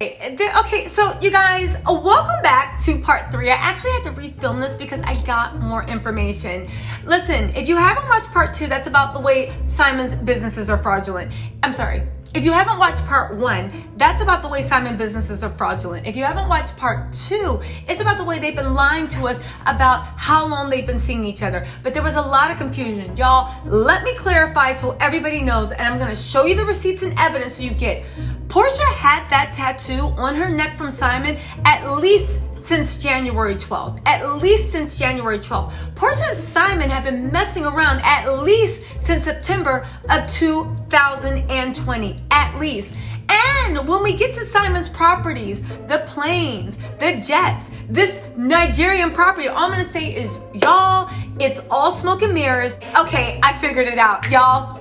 Okay, so you guys, welcome back to part 3. I actually had to refilm this because I got more information. Listen, if you haven't watched part 2, that's about the way Simon's businesses are fraudulent. I'm sorry. If you haven't watched part 1, that's about the way Simon businesses are fraudulent. If you haven't watched part 2, it's about the way they've been lying to us about how long they've been seeing each other. But there was a lot of confusion. Y'all, let me clarify so everybody knows, and I'm going to show you the receipts and evidence so you get. Porsha had that tattoo on her neck from Simon at least since January 12th. At least since January 12th. Porsha and Simon have been messing around at least since September of 2020. At least. And when we get to Simon's properties, the planes, the jets, this Nigerian property, all I'm going to say is, y'all, it's all smoke and mirrors. Okay, I figured it out, y'all.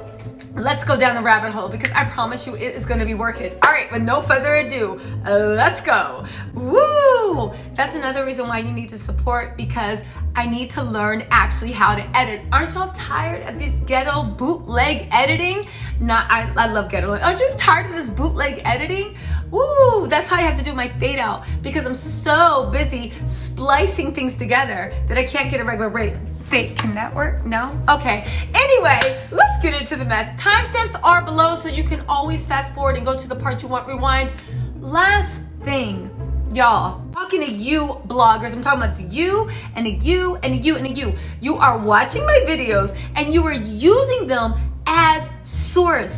Let's go down the rabbit hole because I promise you it is going to be worth it. All right, with no further ado, let's go. Woo! That's another reason why you need to support, because I need to learn actually how to edit. Aren't y'all tired of this ghetto bootleg editing? I love ghetto. Aren't you tired of this bootleg editing? Woo! That's how I have to do my fade out because I'm so busy splicing things together that I can't get a regular rate. Fake, can that work? No? Okay. Anyway, let's get into the mess. Timestamps are below so you can always fast forward and go to the part you want rewind. Last thing, y'all, talking to you bloggers, I'm talking about the you and the you and the you and the you. You are watching my videos and you are using them as source.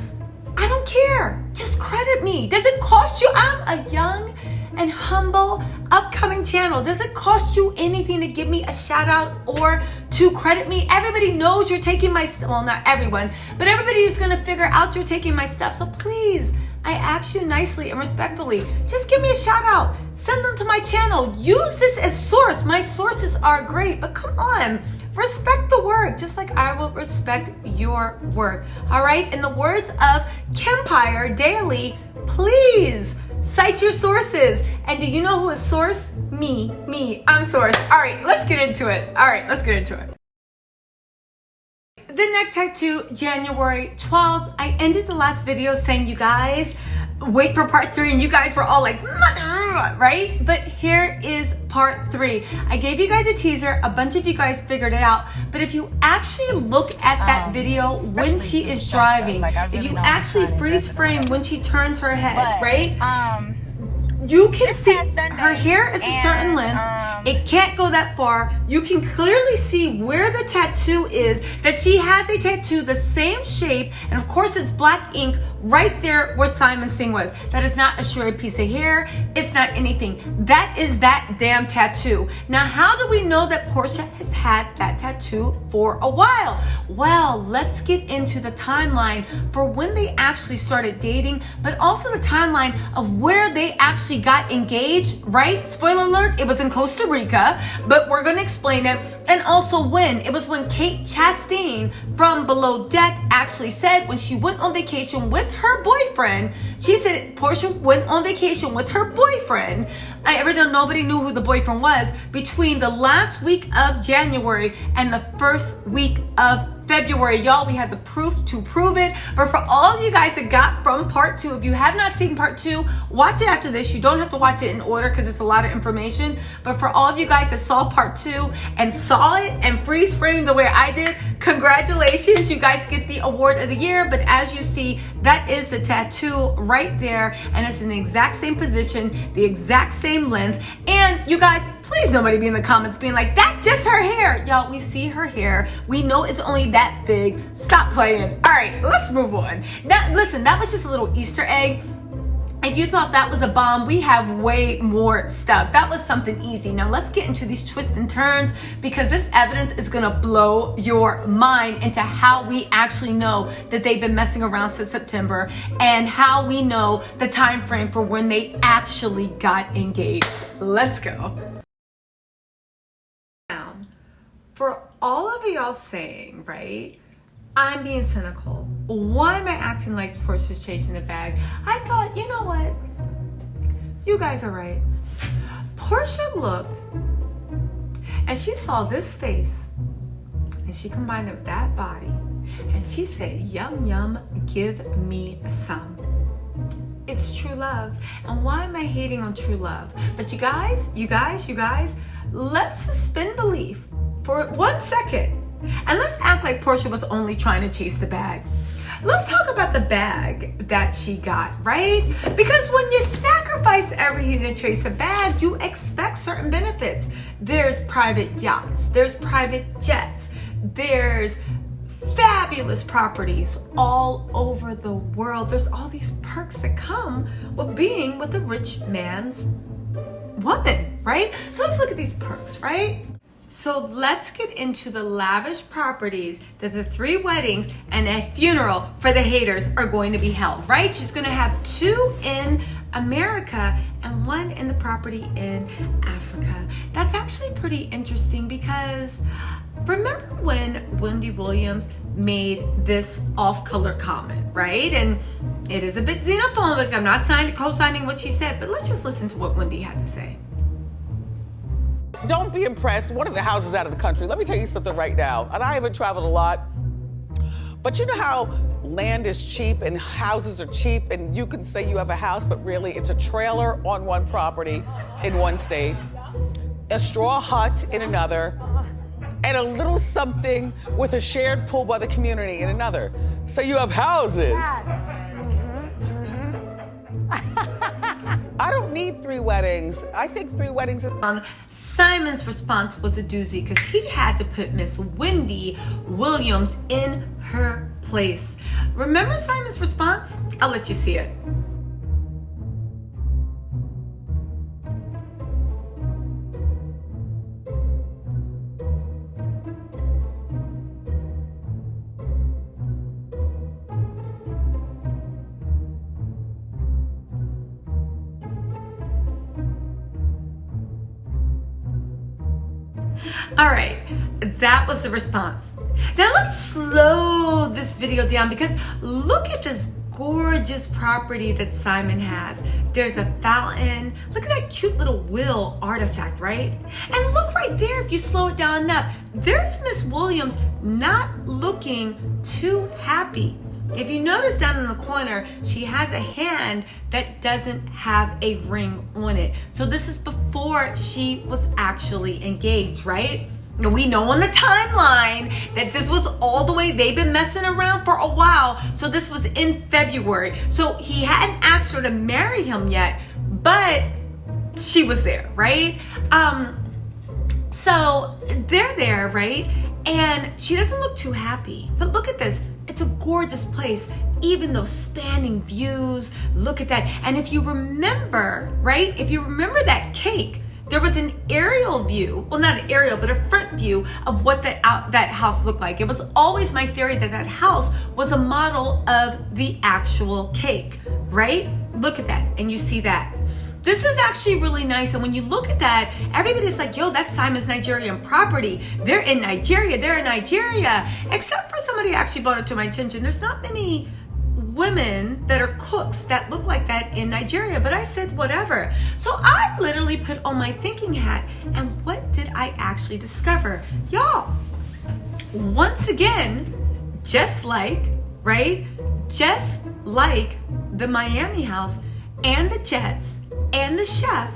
I don't care. Just credit me. Does it cost you? I'm a young and humble upcoming channel. Does it cost you anything to give me a shout out or to credit me? Everybody knows you're taking my stuff. Well, not everyone, but everybody is going to figure out you're taking my stuff. So please, I ask you nicely and respectfully, just give me a shout out. Send them to my channel. Use this as source. My sources are great, but come on, respect the work just like I will respect your work. All right. In the words of Kempire Daily, please cite your sources. And do you know who is source? Me. I'm source. All right, let's get into it. The neck tattoo, January 12th. I ended the last video saying, you guys, wait for part 3. And you guys were all like, right? But here is part 3. I gave you guys a teaser. A bunch of you guys figured it out. But if you actually look at that video when she is driving, if you actually freeze frame when she turns her head, right? You can see her hair is a certain length. It can't go that far. You can clearly see where the tattoo is, that she has a tattoo the same shape, and of course it's black ink right there where Simon Singh was. That is not a shredded piece of hair. It's not anything. That is that damn tattoo. Now, how do we know that Porsha has had that tattoo for a while? Well, let's get into the timeline for when they actually started dating, but also the timeline of where they actually got engaged, right? Spoiler alert, it was in Costa Rica, but we're going to explain it. And also when. It was when Kate Chastain from Below Deck actually said when she went on vacation with her boyfriend, she said Porsha went on vacation with her boyfriend. Even though nobody knew who the boyfriend was, between the last week of January and the first week of February. Y'all, we had the proof to prove it. But for all of you guys that got from part 2, if you have not seen part 2, watch it after this. You don't have to watch it in order because it's a lot of information. But for all of you guys that saw part 2 and saw it and freeze framed the way I did, congratulations. You guys get the award of the year. But as you see, that is the tattoo right there. And it's in the exact same position, the exact same length. And you guys, please nobody be in the comments being like, that's just her hair. Y'all, we see her hair. We know it's only that big. Stop playing. All right, let's move on. Now, listen, that was just a little Easter egg. If you thought that was a bomb, we have way more stuff. That was something easy. Now let's get into these twists and turns because this evidence is gonna blow your mind into how we actually know that they've been messing around since September and how we know the time frame for when they actually got engaged. Let's go. Now, for all of y'all saying, right, I'm being cynical. Why am I acting like Porsha's chasing the bag? I thought, you know what? You guys are right. Porsha looked and she saw this face and she combined it with that body and she said, yum, yum, give me some. it's true love. And why am I hating on true love? But you guys, let's suspend belief for 1 second. And let's act like Porsha was only trying to chase the bag. Let's talk about the bag that she got, right? Because when you sacrifice everything to chase a bag, you expect certain benefits. There's private yachts, there's private jets, there's fabulous properties all over the world. There's all these perks that come with being with a rich man's woman, right? So let's look at these perks, right? So let's get into the lavish properties that the 3 weddings and a funeral for the haters are going to be held, right? She's going to have 2 in America and 1 in the property in Africa. That's actually pretty interesting because remember when Wendy Williams made this off-color comment, right? And it is a bit xenophobic. I'm not co-signing what she said, but let's just listen to what Wendy had to say. Don't be impressed. One of the houses out of the country. Let me tell you something right now. And I haven't traveled a lot, but you know how land is cheap and houses are cheap and you can say you have a house, but really it's a trailer on one property in one state, a straw hut in another, and a little something with a shared pool by the community in another. So you have houses. I don't need 3 weddings. I think 3 weddings is... Simon's response was a doozy because he had to put Miss Wendy Williams in her place. Remember Simon's response? I'll let you see it. All right, that was the response. Now let's slow this video down because look at this gorgeous property that Simon has. There's a fountain. Look at that cute little wheel artifact, right? And look right there, if you slow it down enough, there's Miss Williams not looking too happy. If you notice down in the corner, she has a hand that doesn't have a ring on it. So this is before she was actually engaged, right? Now we know on the timeline that this was all the way, they've been messing around for a while. So this was in February. So he hadn't asked her to marry him yet, but she was there, right? So they're there, right? And she doesn't look too happy, but look at this. It's a gorgeous place, even those spanning views. Look at that. And if you remember, right? If you remember that cake, there was an aerial view, well, not an aerial, but a front view of what that house looked like. It was always my theory that that house was a model of the actual cake, right? Look at that, and you see that. This is actually really nice, and when you look at that, everybody's like, yo, that's Simon's Nigerian property. They're in Nigeria, except for somebody actually brought it to my attention. There's not many women that are cooks that look like that in Nigeria, but I said whatever. So I literally put on my thinking hat, and what did I actually discover? Y'all, once again, just like, right? Just like the Miami house and the jets and the chef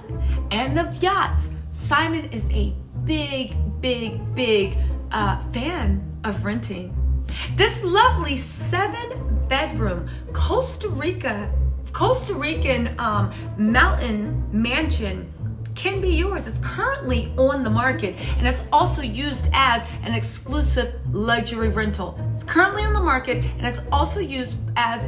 and the yachts, Simon is a big fan of renting. This lovely 7-bedroom Costa Rican mountain mansion can be yours. It's currently on the market, and it's also used as an exclusive luxury rental. It's currently on the market, and it's also used as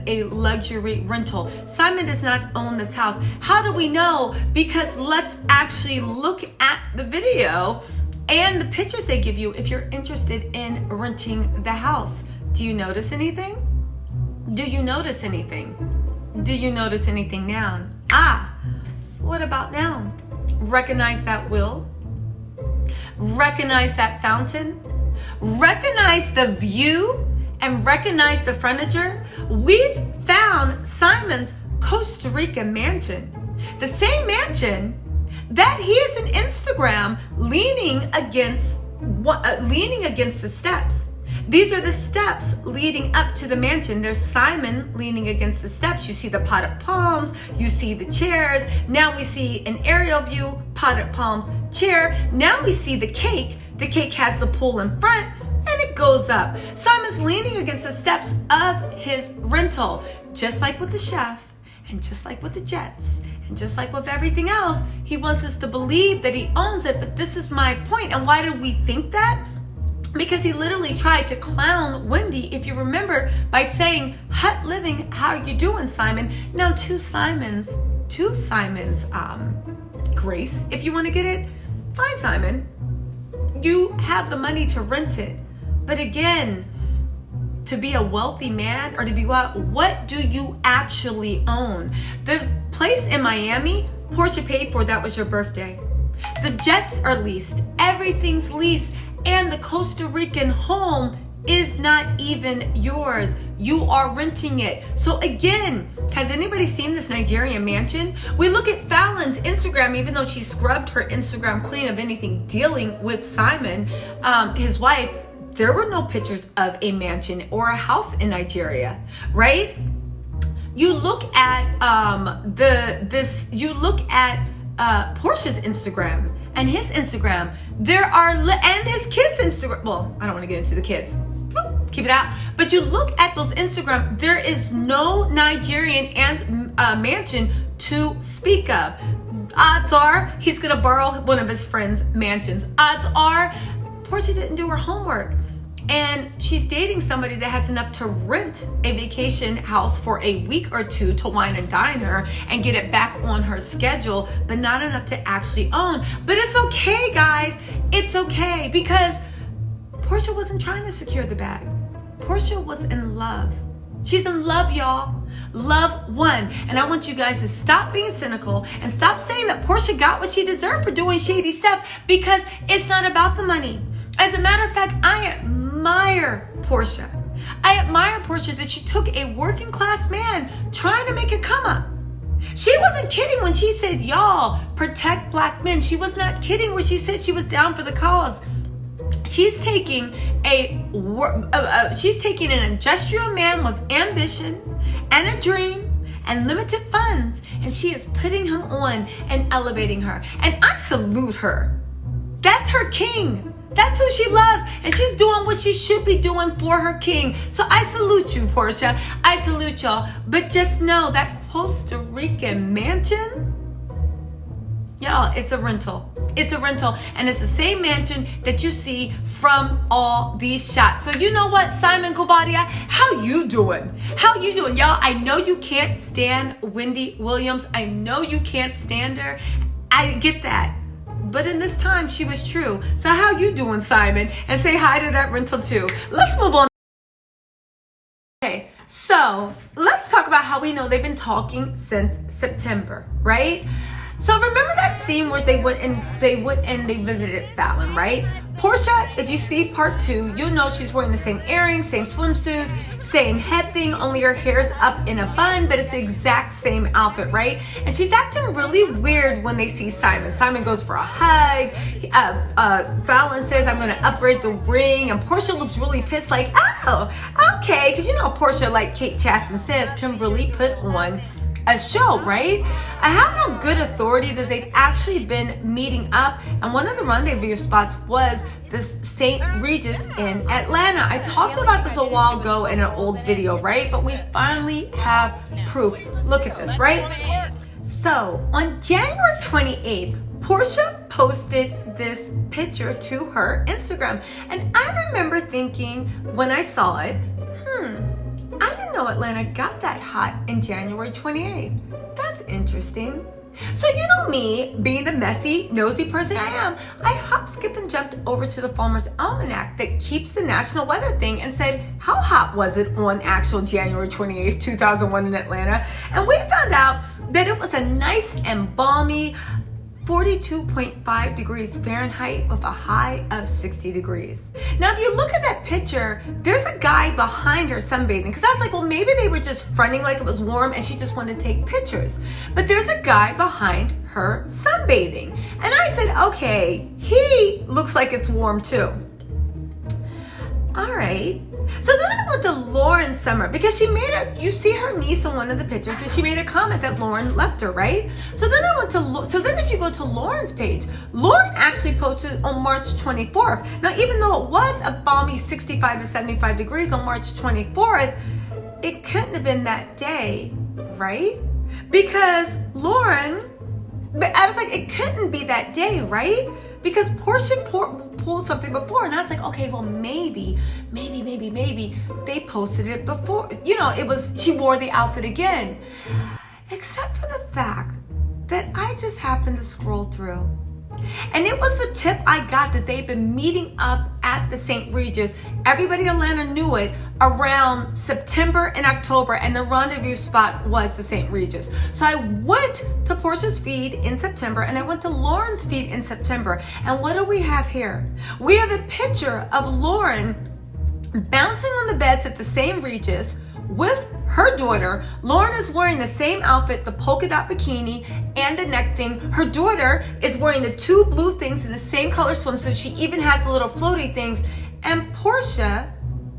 a luxury rental. Simon does not own this house. How do we know? Because let's actually look at the video and the pictures they give you if you're interested in renting the house. Do you notice anything? Do you notice anything? Do you notice anything now? What about now? Recognize that wheel? Recognize that fountain? Recognize the view and recognize the furniture? We've found Simon's Costa Rica mansion. The same mansion that he is on Instagram leaning against the steps. These are the steps leading up to the mansion. There's Simon leaning against the steps. You see the potted palms, you see the chairs. Now we see an aerial view, potted palms, chair. Now we see the cake. The cake has the pool in front and it goes up. Simon's leaning against the steps of his rental, just like with the chef and just like with the jets. And just like with everything else, he wants us to believe that he owns it. But this is my point. And why did we think that? Because he literally tried to clown Wendy, if you remember, by saying, "Hut living, how you doing, Simon?" Now two Simons, Grace, if you want to get it, fine, Simon. You have the money to rent it. But again, to be a wealthy man or to be what do you actually own? The place in Miami, Porsha paid for, that was your birthday. The jets are leased, everything's leased, and the Costa Rican home is not even yours. You are renting it. So again, has anybody seen this Nigerian mansion? We look at Fallon's Instagram, even though she scrubbed her Instagram clean of anything dealing with Simon, his wife, there were no pictures of a mansion or a house in Nigeria, right? You look at Porsha's Instagram and his Instagram. And his kids' Instagram. Well, I don't want to get into the kids. Keep it out. But you look at those Instagram. There is no Nigerian and mansion to speak of. Odds are he's gonna borrow one of his friends' mansions. Odds are Porsha didn't do her homework. And she's dating somebody that has enough to rent a vacation house for a week or two to wine and dine her and get it back on her schedule, but not enough to actually own. But it's okay, guys. It's okay, because Porsha wasn't trying to secure the bag. Porsha was in love. She's in love, y'all. Love won. And I want you guys to stop being cynical and stop saying that Porsha got what she deserved for doing shady stuff, because it's not about the money. As a matter of fact, I admire Porsha. I admire Porsha that she took a working class man trying to make a come up. She wasn't kidding when she said, y'all, protect black men. She was not kidding when she said she was down for the cause. She's taking an industrial man with ambition and a dream and limited funds, and she is putting him on and elevating her. And I salute her. That's her king. That's who she loves, and she's doing what she should be doing for her king. So I salute you, Porsha. I salute y'all. But just know that Costa Rican mansion, y'all, it's a rental. It's a rental, and it's the same mansion that you see from all these shots. So you know what, Simon Gubadia, how you doing? How you doing, y'all? I know you can't stand Wendy Williams. I know you can't stand her. I get that. But in this time, she was true. So how you doing, Simon? And say hi to that rental too. Let's move on. Okay, so let's talk about how we know they've been talking since September, right? So remember that scene where they went and they visited Fallon, right? Porsha, if you see part 2, you'll know she's wearing the same earrings, same swimsuit, same head thing, only her hair's up in a bun, but it's the exact same outfit, right? And she's acting really weird when they see Simon. Simon goes for a hug. Fallon says, I'm gonna upgrade the ring, and Porsha looks really pissed, like, oh, okay, because you know Porsha, like Kate Chaston says, can really put on a show, right? I have no good authority that they've actually been meeting up, and one of the rendezvous spots was the St. Regis in Atlanta. I talked about this a while ago in an old video, right? But we finally have proof. Look at this, right? So on January 28th, Porsha posted this picture to her Instagram, and I remember thinking when I saw it, I didn't know Atlanta got that hot in January 28th. That's interesting. So you know me, being the messy, nosy person I am, I hopped, skipped, and jumped over to the Farmer's Almanac that keeps the national weather thing and said, how hot was it on actual January 28th, 2001 in Atlanta? And we found out that it was a nice and balmy 42.5 degrees Fahrenheit with a high of 60 degrees. Now, if you look at that picture, there's a guy behind her sunbathing, because I was like, well, maybe they were just fronting like it was warm and she just wanted to take pictures. But there's a guy behind her sunbathing. And I said, okay, he looks like it's warm too. All right. So then I went to Lauren Summer because she made you see her niece in one of the pictures, and she made a comment that Lauren left her, right? So then I went to, so then if you go to Lauren's page, Lauren actually posted on March 24th. Now, even though it was a balmy 65 to 75 degrees on March 24th, it couldn't have been that day, right? Because Lauren, but I was like, it couldn't be that day, right? Because Porsha pulled something before, and I was like, okay, well, maybe they posted it before. You know, it was, she wore the outfit again. Except for the fact that I just happened to scroll through. And it was a tip I got that they've been meeting up at the St. Regis. Everybody in Atlanta knew it around September and October, and the rendezvous spot was the St. Regis. So I went to Porsha's feed in September, and I went to Lauren's feed in September. And what do we have here? We have a picture of Lauren bouncing on the beds at the St. Regis with her daughter. Lauren is wearing the same outfit, the polka dot bikini and the neck thing. Her daughter is wearing the two blue things in the same color swimsuit. She even has the little floaty things. And Porsha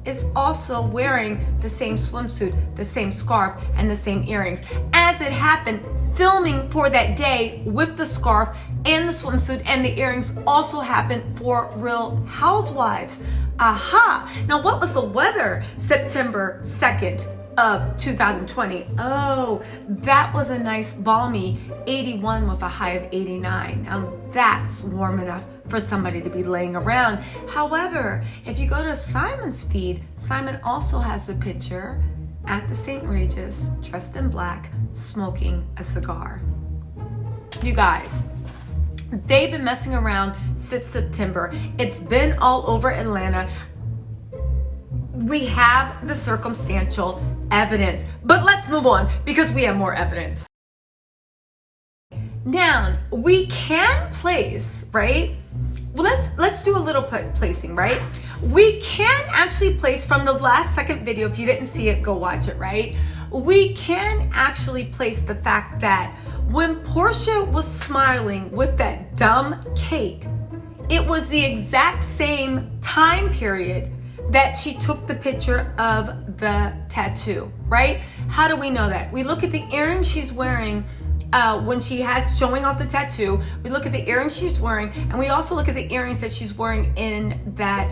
is also wearing the same swimsuit, the same scarf, and the same earrings. As it happened, filming for that day with the scarf and the swimsuit and the earrings also happened for Real Housewives. Aha! Now, what was the weather September 2nd of 2020? Oh, that was a nice balmy 81 with a high of 89. Now, that's warm enough for somebody to be laying around. However, if you go to Simon's feed, Simon also has a picture at the St. Regis, dressed in black, smoking a cigar. You guys, they've been messing around since September. It's been all over Atlanta. We have the circumstantial evidence, but let's move on because we have more evidence. Now, we can place, right? Well, let's do a little placing, right? We can actually place from the last second video. If you didn't see it, go watch it, right? We can actually place the fact that when Porsha was smiling with that dumb cake, it was the exact same time period that she took the picture of the tattoo, right? How do we know that? We look at the earrings she's wearing when she has showing off the tattoo. We look at the earrings she's wearing, and we also look at the earrings that she's wearing in that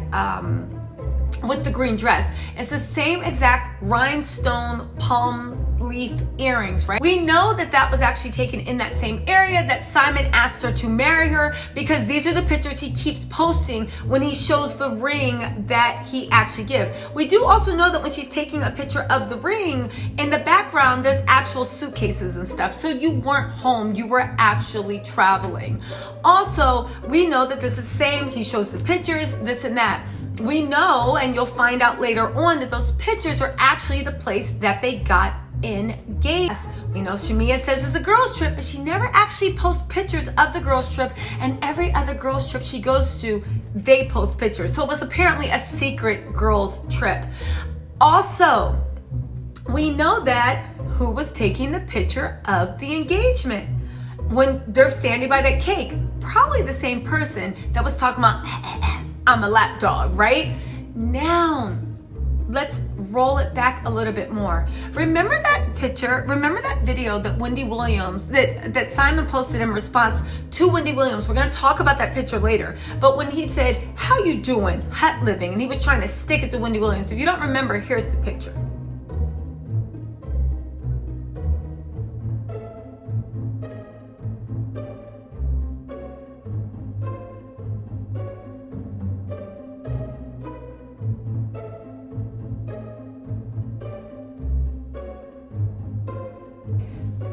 with the green dress. It's the same exact rhinestone palm leaf earrings, right? We know that that was actually taken in that same area, that Simon asked her to marry her, because these are the pictures he keeps posting when he shows the ring that he actually gives. We do also know that when she's taking a picture of the ring, in the background there's actual suitcases and stuff. So you weren't home, you were actually traveling. Also, we know that this is the same, he shows the pictures, this and that. We know, and you'll find out later on, that those pictures are actually the place that they got engaged. We know SHAMEA says it's a girls trip, but she never actually posts pictures of the girls trip, and every other girls trip she goes to, they post pictures. So it was apparently a secret girls trip. Also, we know that who was taking the picture of the engagement when they're standing by that cake, probably the same person that was talking about I'm a lap dog, right? Now, let's roll it back a little bit more. Remember that picture, remember that video that Wendy Williams, that Simon posted in response to Wendy Williams. We're gonna talk about that picture later. But when he said, how you doing, hut living, and he was trying to stick it to Wendy Williams. If you don't remember, here's the picture.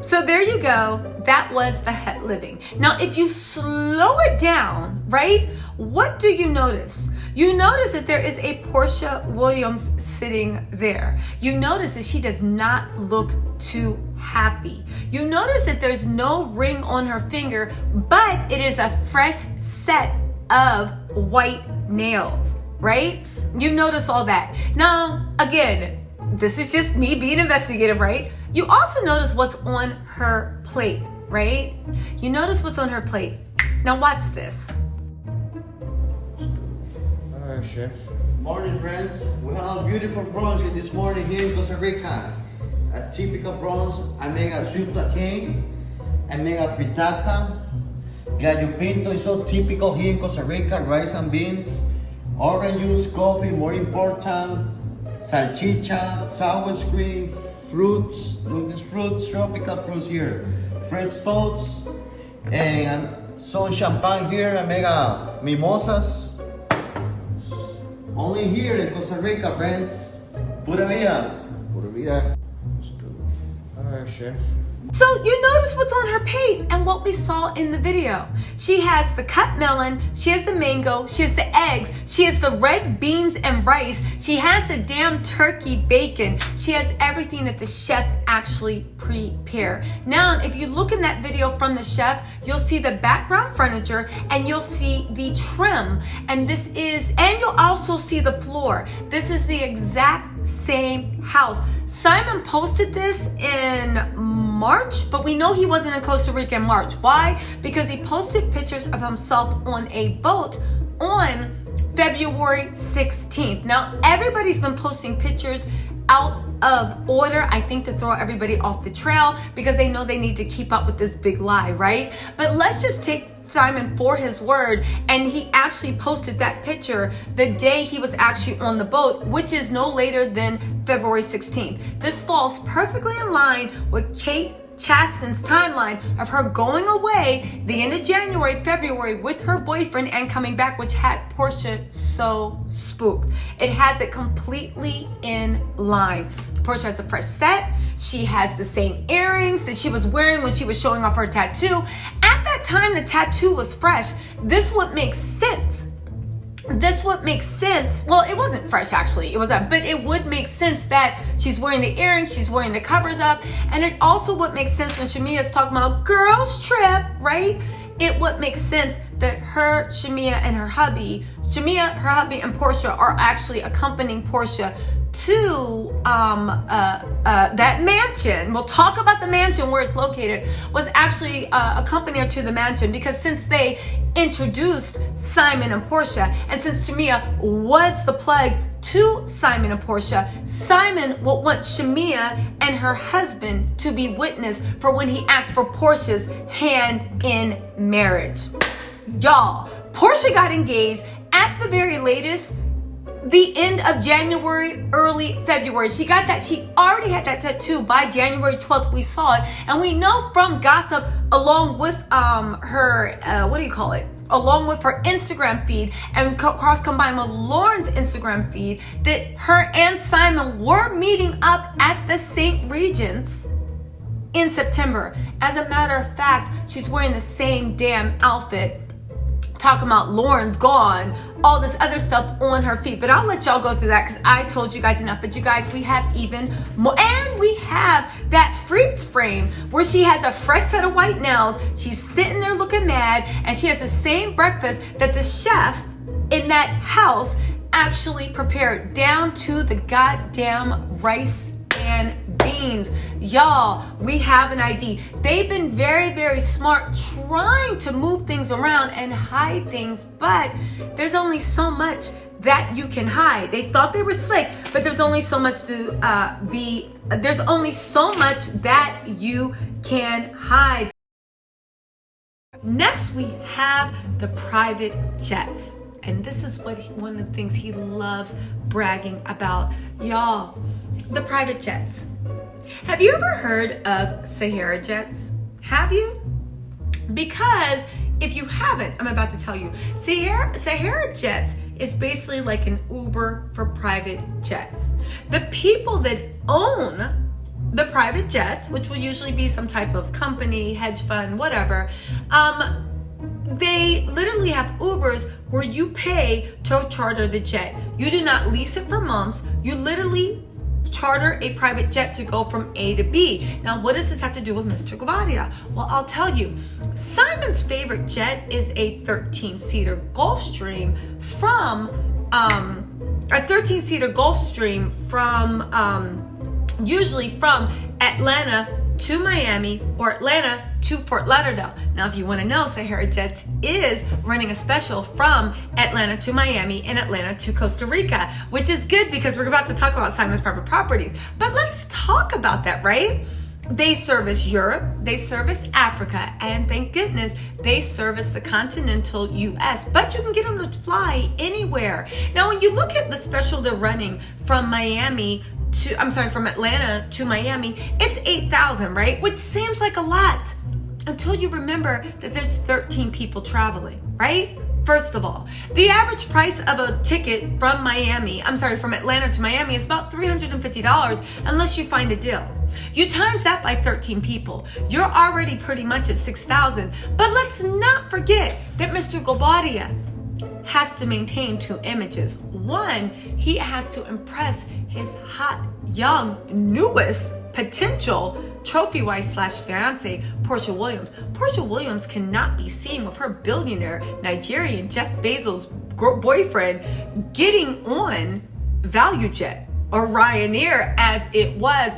So there you go, that was the hut living. Now, if you slow it down, right, what do you notice? You notice that there is a Porsha Williams sitting there. You notice that she does not look too happy. You notice that there's no ring on her finger, but it is a fresh set of white nails, right? You notice all that. Now, again, this is just me being investigative, right? You also notice what's on her plate, right? You notice what's on her plate. Now watch this. Chef. Morning, friends. We have a beautiful brunch this morning here in Costa Rica. A typical brunch. I make a sweet plantain. I make a frittata. Gallo pinto is so typical here in Costa Rica. Rice and beans, orange juice, coffee. More important, salchicha, sour cream, fruits. Look, these fruits, tropical fruits here. Fresh toast and some champagne here. I make a mimosas. Only here in Costa Rica, friends. Pura vida. Pura vida. Alright, chef. So you notice what's on her plate and what we saw in the video. She has the cut melon, she has the mango, she has the eggs, she has the red beans and rice, she has the damn turkey bacon, she has everything that the chef actually prepared. Now, if you look in that video from the chef, you'll see the background furniture and you'll see the trim. And you'll also see the floor. This is the exact same house. Simon posted this in March, but we know he wasn't in Costa Rica in March. Why? Because he posted pictures of himself on a boat on February 16th. Now, everybody's been posting pictures out of order, I think, to throw everybody off the trail because they know they need to keep up with this big lie, right? But let's just take Simon for his word, and he actually posted that picture the day he was actually on the boat, which is no later than February 16th. This falls perfectly in line with Kate Chasten's timeline of her going away the end of January, February with her boyfriend and coming back, which had Porsha so spooked. It has it completely in line. Porsha has a fresh set. She has the same earrings that she was wearing when she was showing off her tattoo. At that time, the tattoo was fresh. This would make sense. Well, it wasn't fresh actually, but it would make sense that she's wearing the earrings, she's wearing the covers up, and it also would make sense when SHAMEA is talking about girls trip, right? It would make sense that SHAMEA, her hubby and Porsha are actually accompanying Porsha to that mansion. We'll talk about the mansion where it's located, was actually accompanying her to the mansion, because since they introduced Simon and Porsha, and since SHAMEA was the plug to Simon and Porsha, Simon will want SHAMEA and her husband to be witness for when he asked for Porsha's hand in marriage. Y'all, Porsha got engaged at the very latest the end of January, early February. She already had that tattoo by January 12th. We saw it, and we know from gossip along with her along with her Instagram feed and cross combined with Lauren's Instagram feed, that her and Simon were meeting up at the St. Regis in September. As a matter of fact, she's wearing the same damn outfit, talking about Lauren's gone, all this other stuff on her feet. But I'll let y'all go through that because I told you guys enough. But you guys, we have even more. And we have that freeze frame where she has a fresh set of white nails. She's sitting there looking mad, and she has the same breakfast that the chef in that house actually prepared, down to the goddamn rice and beans. Y'all, we have an ID. They've been very, very smart trying to move things around and hide things, but there's only so much that you can hide. They thought they were slick, but there's only so much there's only so much that you can hide. Next, we have the private jets. And this is one of the things he loves bragging about. Y'all, the private jets. Have you ever heard of Sahara jets? Have you? Because if you haven't, I'm about to tell you. Sahara jets is basically like an Uber for private jets. The people that own the private jets, which will usually be some type of company, hedge fund, whatever, they literally have Ubers where you pay to charter the jet. You do not lease it for months. You literally charter a private jet to go from A to B. Now, what does this have to do with Mr. Guavaria? Well, I'll tell you. Simon's favorite jet is a 13-seater Gulfstream from usually from Atlanta to Miami or Atlanta to Fort Lauderdale. Now, if you want to know, Sahara Jets is running a special from Atlanta to Miami and Atlanta to Costa Rica, which is good because we're about to talk about Simon's private properties. But let's talk about that, right? They service Europe, they service Africa, and thank goodness they service the continental US. But you can get them to fly anywhere. Now, when you look at the special they're running from from Atlanta to Miami, it's $8,000, right? Which seems like a lot until you remember that there's 13 people traveling, right? First of all, the average price of a ticket from Atlanta to Miami is about $350 unless you find a deal. You times that by 13 people, you're already pretty much at $6,000. But let's not forget that Mr. Gobadia has to maintain two images. One, he has to impress his hot, young, newest potential trophy wife / fiancé, Porsha Williams. Porsha Williams cannot be seen with her billionaire Nigerian Jeff Bezos' boyfriend getting on ValueJet or Ryanair as it was.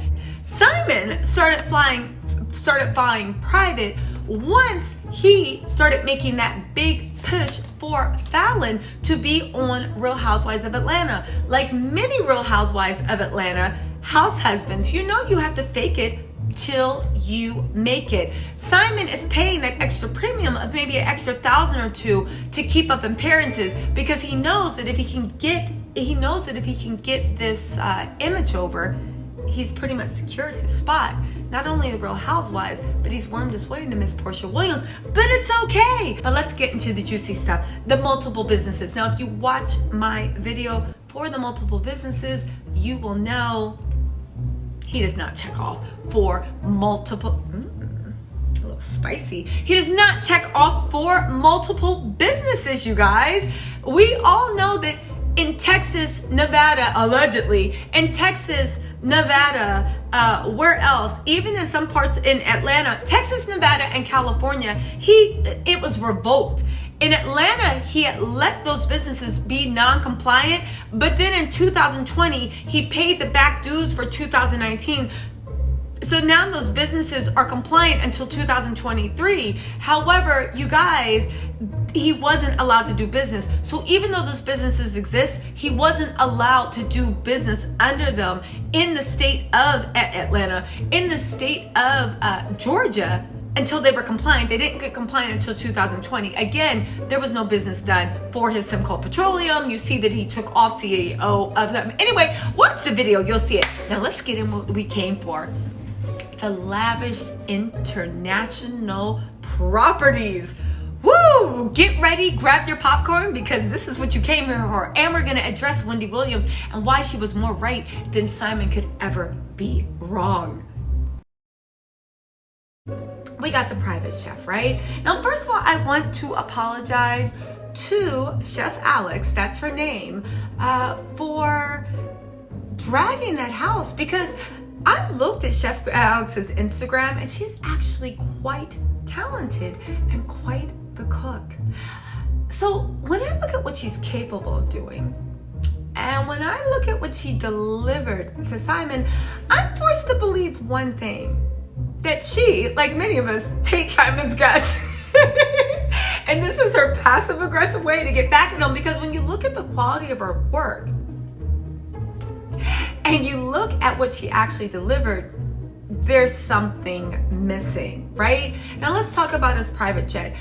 Simon started flying private once he started making that big push for Fallon to be on Real Housewives of Atlanta. Like many Real Housewives of Atlanta house husbands, you know you have to fake it till you make it. Simon is paying that extra premium of maybe an extra $1,000 or $2,000 to keep up appearances because he knows that if he can get this image over, he's pretty much secured his spot. Not only the Real Housewives, but he's wormed his way into Miss Porsha Williams. But it's okay. But let's get into the juicy stuff. The multiple businesses. Now, if you watch my video for the multiple businesses, you will know he does not check off for multiple. A little spicy. He does not check off for multiple businesses, you guys. We all know that in Texas, Nevada, allegedly, in Texas, Nevada, where else? Even in some parts in Atlanta, Texas, Nevada, and California, it was revoked. In Atlanta, he had let those businesses be non-compliant, but then in 2020, he paid the back dues for 2019. So now those businesses are compliant until 2023. However, you guys, he wasn't allowed to do business. So even though those businesses exist, he wasn't allowed to do business under them in the state of Atlanta, in the state of Georgia, until they were compliant. They didn't get compliant until 2020. Again, there was no business done for his Simcoe Petroleum. You see that he took off CEO of them. Anyway, watch the video, you'll see it. Now let's get in what we came for. The lavish international properties. Woo! Get ready, grab your popcorn, because this is what you came here for. And we're gonna address Wendy Williams and why she was more right than Simon could ever be wrong. We got the private chef, right? Now, first of all, I want to apologize to Chef Alex, that's her name, for dragging that house, because I've looked at Chef Alex's Instagram and she's actually quite talented and quite the cook. So when I look at what she's capable of doing, and when I look at what she delivered to Simon, I'm forced to believe one thing, that she, like many of us, hates Simon's guts. And this is her passive aggressive way to get back at him, because when you look at the quality of her work and you look at what she actually delivered, there's something missing, right? Now let's talk about his private chef.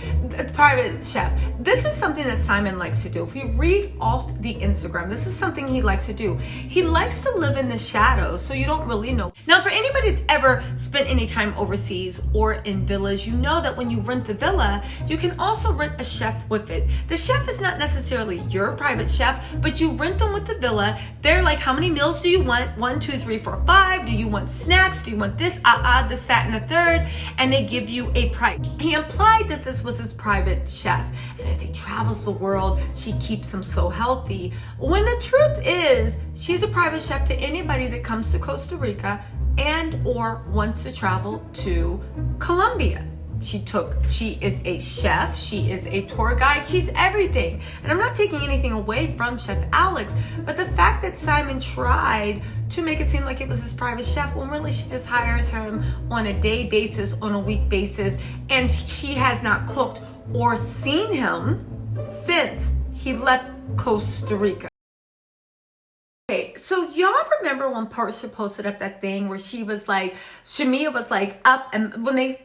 This is something that Simon likes to do. If we read off the Instagram, this is something he likes to do. He likes to live in the shadows, so you don't really know. Now, for anybody that's ever spent any time overseas or in villas, you know that when you rent the villa, you can also rent a chef with it. The chef is not necessarily your private chef, but you rent them with the villa. They're like, how many meals do you want? 1, 2, 3, 4, 5. Do you want snacks? Do you want this, this, that, and the third? And they give you a price. He implied that this was his private chef, and as he travels the world, she keeps him so healthy. When the truth is, she's a private chef to anybody that comes to Costa Rica and or wants to travel to Colombia. She is a chef, she is a tour guide, she's everything. And I'm not taking anything away from Chef Alex, but the fact that Simon tried to make it seem like it was his private chef, when really she just hires him on a day basis, on a week basis, and she has not cooked or seen him since he left Costa Rica. Okay, so y'all remember when Porsha posted up that thing where she was like, SHAMEA was like up, and when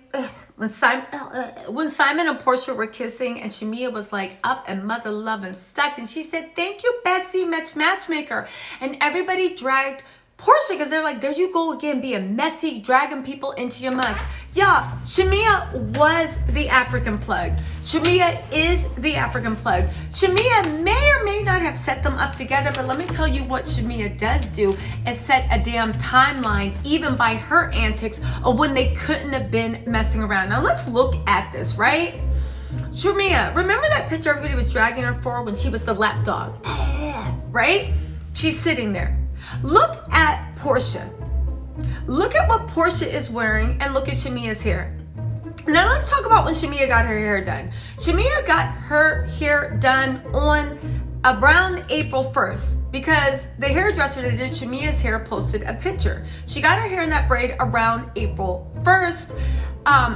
Simon and Porsha were kissing, and SHAMEA was like up and mother loving stuck, and she said, "Thank you, Bessie matchmaker," and everybody dragged Porsha because they're like, there you go again, being messy, dragging people into your mess. Yeah, SHAMEA was the African plug. SHAMEA is the African plug. SHAMEA may or may not have set them up together, but let me tell you what SHAMEA does do is set a damn timeline, even by her antics, of when they couldn't have been messing around. Now let's look at this, right? SHAMEA, remember that picture everybody was dragging her for when she was the lapdog, right? She's sitting there. Look at Porsha. Look at what Porsha is wearing, and look at SHAMEA's hair. Now let's talk about when SHAMEA got her hair done. SHAMEA got her hair done on around April 1st because the hairdresser that did SHAMEA's hair posted a picture. She got her hair in that braid around April 1st.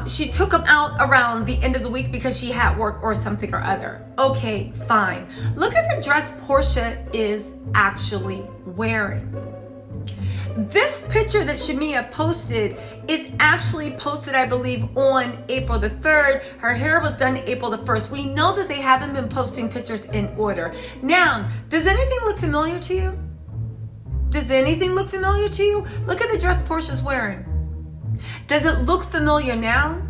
She took them out around the end of the week because she had work or something or other. Okay, fine. Look at the dress Porsha is actually wearing. This picture that SHAMEA posted is actually posted, I believe, on April the 3rd. Her hair was done April the 1st. We know that they haven't been posting pictures in order. Now, does anything look familiar to you? Does anything look familiar to you? Look at the dress Porsha's wearing. Does it look familiar now?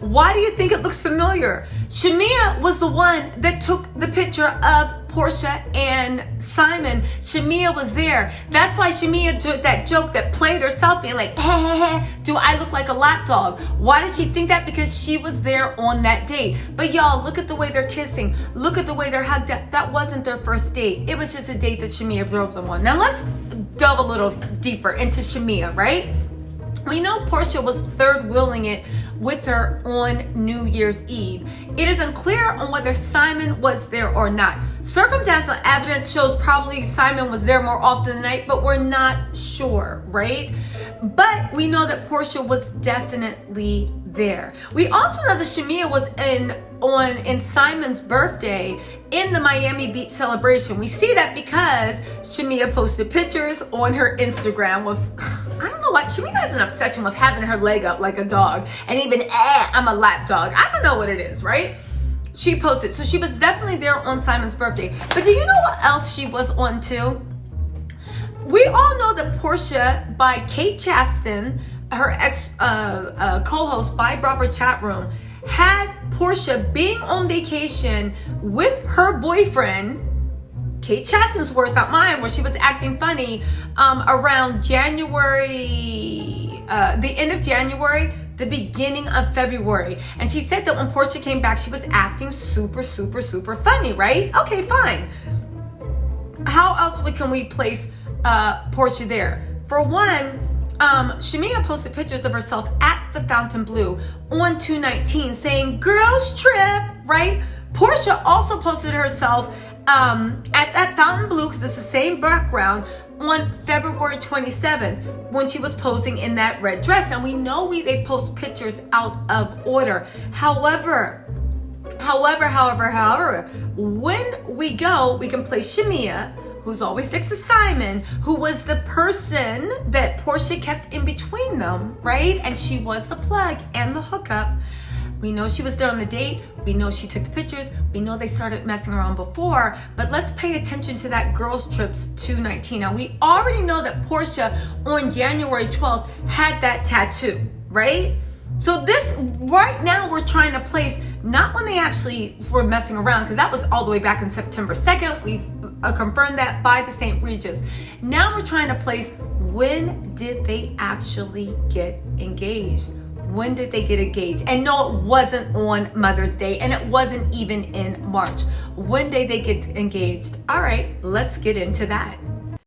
Why do you think it looks familiar? SHAMEA was the one that took the picture of Porsha and Simon. SHAMEA was there. That's why SHAMEA did that joke that played herself being like, do I look like a lapdog? Why did she think that? Because she was there on that date. But y'all, look at the way they're kissing. Look at the way they're hugged up. That wasn't their first date. It was just a date that SHAMEA drove them on. Now let's delve a little deeper into SHAMEA, right? We know Porsha was third wheeling it with her on New Year's Eve. It is unclear on whether Simon was there or not. Circumstantial evidence shows probably Simon was there more often than not, but we're not sure, right? But we know that Porsha was definitely there. We also know that SHAMEA was in Simon's birthday in the Miami Beach celebration. We see that because SHAMEA posted pictures on her Instagram with, I don't know why, SHAMEA has an obsession with having her leg up like a dog, and even, I'm a lap dog. I don't know what it is, right? She posted, so she was definitely there on Simon's birthday. But do you know what else she was on too? We all know that Porsha, by Kate Chaston, her ex co-host by Bravo Chat Room, had Porsha being on vacation with her boyfriend, Kate Chaston's words, not mine, where she was acting funny around January, the end of January, the beginning of February. And she said that when Porsha came back, she was acting super, super, super funny, right? Okay, fine. How else can we place Porsha there? For one, SHAMEA posted pictures of herself at the Fontainebleau on 2/19 saying girls trip, right? Porsha also posted herself at that Fontainebleau, because it's the same background, on February 27th when she was posing in that red dress. Now we know they post pictures out of order. However, when we go, we can place SHAMEA, who's always next to Simon, who was the person that Porsha kept in between them, right? And she was the plug and the hookup. We know she was there on the date. We know she took the pictures. We know they started messing around before, but let's pay attention to that girls trips 2/19. Now we already know that Porsha on January 12th had that tattoo, right? So this, right now we're trying to place not when they actually were messing around, because that was all the way back in September 2nd. We've confirmed that by the St. Regis. Now we're trying to place, when did they actually get engaged? When did they get engaged? And no, it wasn't on Mother's Day, and it wasn't even in March. When did they get engaged? All right, let's get into that.